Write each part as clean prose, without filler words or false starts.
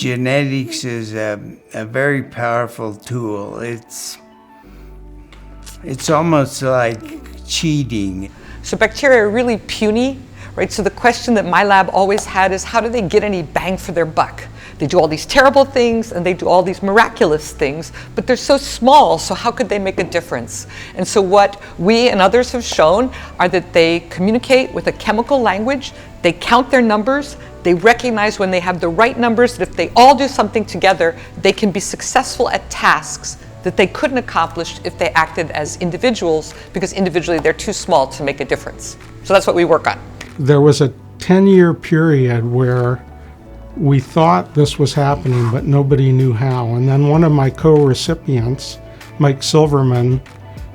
Genetics is a very powerful tool. It's almost like cheating. So bacteria are really puny, right? So the question that my lab always had is, how do they get any bang for their buck? They do all these terrible things and they do all these miraculous things, but they're so small, so how could they make a difference? And so what we and others have shown are that they communicate with a chemical language, they count their numbers, they recognize when they have the right numbers, that if they all do something together, they can be successful at tasks that they couldn't accomplish if they acted as individuals, because individually they're too small to make a difference. So that's what we work on. There was a 10-year period where we thought this was happening, but nobody knew how. And then one of my co-recipients, Mike Silverman,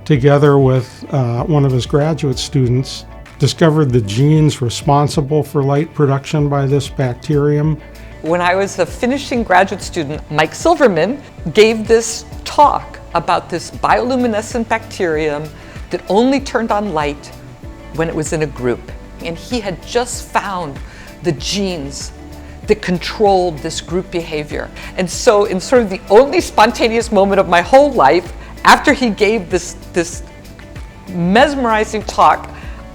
together with one of his graduate students, discovered the genes responsible for light production by this bacterium. When I was a finishing graduate student, Mike Silverman gave this talk about this bioluminescent bacterium that only turned on light when it was in a group. And he had just found the genes that controlled this group behavior. And so in sort of the only spontaneous moment of my whole life, after he gave this mesmerizing talk,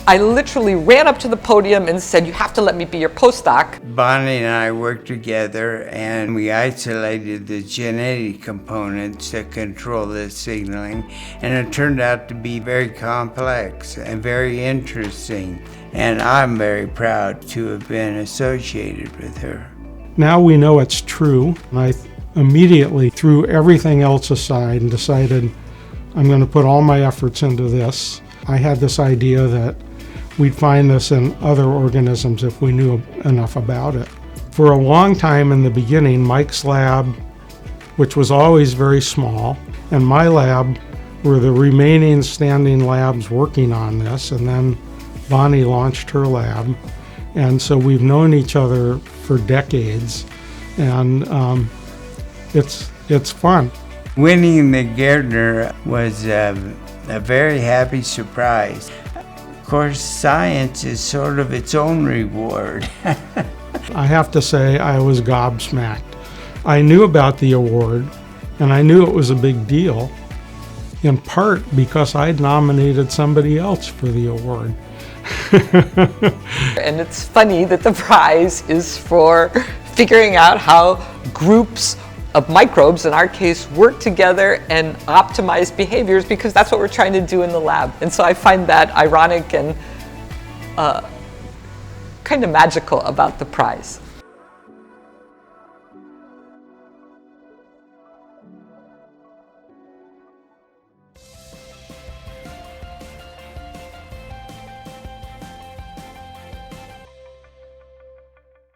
I literally ran up to the podium and said, "You have to let me be your postdoc." Bonnie and I worked together and we isolated the genetic components that control this signaling, and it turned out to be very complex and very interesting, and I'm very proud to have been associated with her. Now we know it's true, and I immediately threw everything else aside and decided I'm going to put all my efforts into this. I had this idea that we'd find this in other organisms if we knew enough about it. For a long time in the beginning, Mike's lab, which was always very small, and my lab were the remaining standing labs working on this, and then Bonnie launched her lab. And so we've known each other for decades, and it's fun. Winning the Gairdner was a very happy surprise. Of course, science is sort of its own reward. I have to say I was gobsmacked. I knew about the award, and I knew it was a big deal, in part because I'd nominated somebody else for the award. And it's funny that the prize is for figuring out how groups of microbes, in our case, work together and optimize behaviors, because that's what we're trying to do in the lab. And so I find that ironic and kind of magical about the prize.